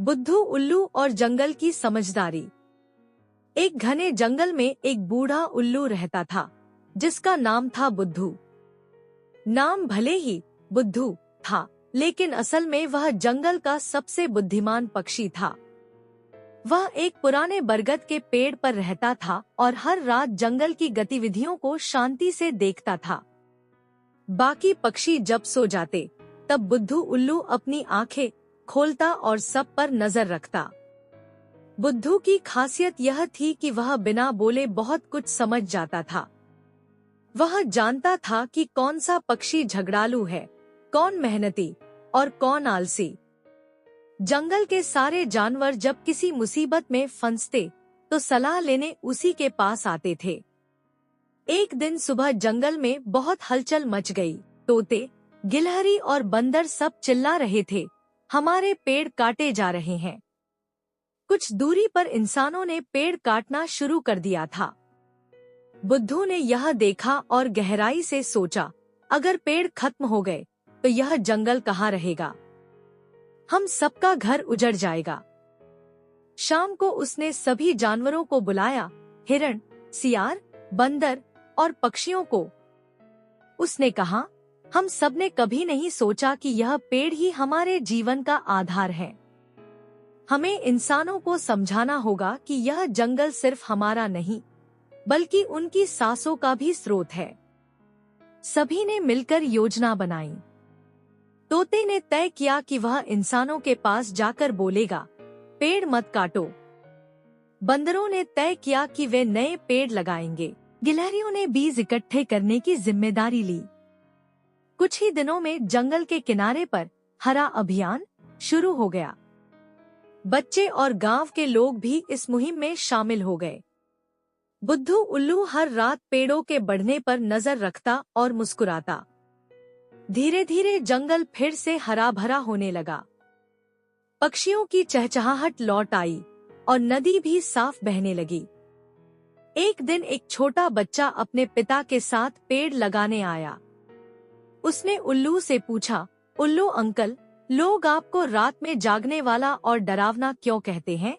बुद्धू उल्लू और जंगल की समझदारी। एक घने जंगल में एक बूढ़ा उल्लू रहता था जिसका नाम था बुद्धू। नाम भले ही बुद्धू था, लेकिन असल में वह जंगल का सबसे बुद्धिमान पक्षी था। वह एक पुराने बरगद के पेड़ पर रहता था और हर रात जंगल की गतिविधियों को शांति से देखता था। बाकी पक्षी जब सो जाते, तब बुद्धू उल्लू अपनी आंखें खोलता और सब पर नजर रखता। बुद्धू की खासियत यह थी कि वह बिना बोले बहुत कुछ समझ जाता था। वह जानता था कि कौन सा पक्षी झगड़ालू है, कौन मेहनती और कौन आलसी। जंगल के सारे जानवर जब किसी मुसीबत में फंसते तो सलाह लेने उसी के पास आते थे। एक दिन सुबह जंगल में बहुत हलचल मच गई। तोते, गिलहरी और बंदर सब चिल्ला रहे थे, हमारे पेड़ काटे जा रहे हैं। कुछ दूरी पर इंसानों ने पेड़ काटना शुरू कर दिया था। बुद्धू ने यह देखा और गहराई से सोचा, अगर पेड़ खत्म हो गए तो यह जंगल कहाँ रहेगा? हम सबका घर उजड़ जाएगा। शाम को उसने सभी जानवरों को बुलाया, हिरण, सियार, बंदर और पक्षियों को। उसने कहा, हम सबने कभी नहीं सोचा कि यह पेड़ ही हमारे जीवन का आधार है। हमें इंसानों को समझाना होगा कि यह जंगल सिर्फ हमारा नहीं, बल्कि उनकी सांसों का भी स्रोत है। सभी ने मिलकर योजना बनाई। तोते ने तय किया कि वह इंसानों के पास जाकर बोलेगा, पेड़ मत काटो। बंदरों ने तय किया कि वे नए पेड़ लगाएंगे। गिलहरियों ने बीज इकट्ठे करने की जिम्मेदारी ली। कुछ ही दिनों में जंगल के किनारे पर हरा अभियान शुरू हो गया। बच्चे और गांव के लोग भी इस मुहिम में शामिल हो गए। बुद्धू उल्लू हर रात पेड़ों के बढ़ने पर नजर रखता और मुस्कुराता। धीरे धीरे जंगल फिर से हरा भरा होने लगा। पक्षियों की चहचहाहट लौट आई और नदी भी साफ बहने लगी। एक दिन एक छोटा बच्चा अपने पिता के साथ पेड़ लगाने आया। उसने उल्लू से पूछा, उल्लू अंकल, लोग आपको रात में जागने वाला और डरावना क्यों कहते हैं?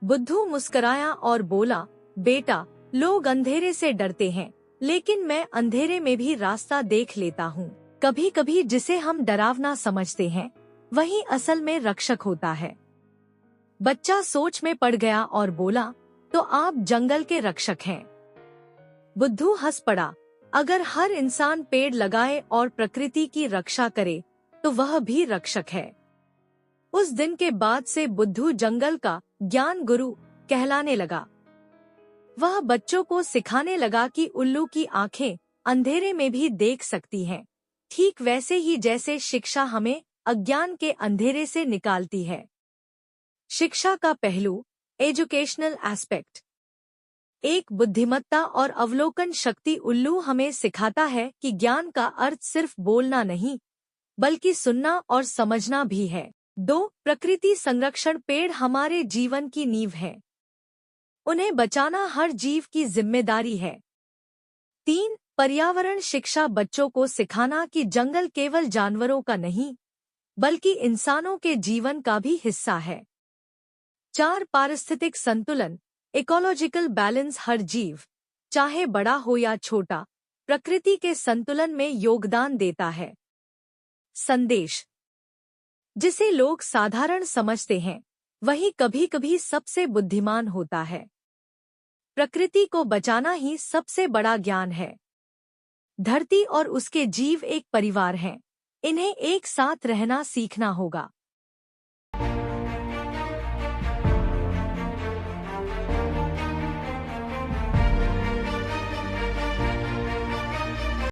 बुद्धू मुस्कुराया और बोला, बेटा, लोग अंधेरे से डरते हैं, लेकिन मैं अंधेरे में भी रास्ता देख लेता हूँ। कभी कभी जिसे हम डरावना समझते हैं, वही असल में रक्षक होता है। बच्चा सोच में पड़ गया और बोला, तो आप जंगल के रक्षक हैं। बुद्धू हंस पड़ा, अगर हर इंसान पेड़ लगाए और प्रकृति की रक्षा करे तो वह भी रक्षक है। उस दिन के बाद से बुद्धू जंगल का ज्ञान गुरु कहलाने लगा। वह बच्चों को सिखाने लगा कि उल्लू की आंखें अंधेरे में भी देख सकती हैं, ठीक वैसे ही जैसे शिक्षा हमें अज्ञान के अंधेरे से निकालती है। शिक्षा का पहलू, एजुकेशनल एस्पेक्ट। एक बुद्धिमत्ता और अवलोकन शक्ति उल्लू हमें सिखाता है कि ज्ञान का अर्थ सिर्फ बोलना नहीं, बल्कि सुनना और समझना भी है। 2. प्रकृति संरक्षण। पेड़ हमारे जीवन की नींव है। उन्हें बचाना हर जीव की जिम्मेदारी है। 3. पर्यावरण शिक्षा। बच्चों को सिखाना कि जंगल केवल जानवरों का नहीं, बल्कि इंसानों के जीवन का भी हिस्सा है। 4. पारिस्थितिक संतुलन, इकोलॉजिकल बैलेंस। हर जीव, चाहे बड़ा हो या छोटा, प्रकृति के संतुलन में योगदान देता है। संदेश, जिसे लोग साधारण समझते हैं, वही कभी-कभी सबसे बुद्धिमान होता है। प्रकृति को बचाना ही सबसे बड़ा ज्ञान है। धरती और उसके जीव एक परिवार हैं। इन्हें एक साथ रहना सीखना होगा।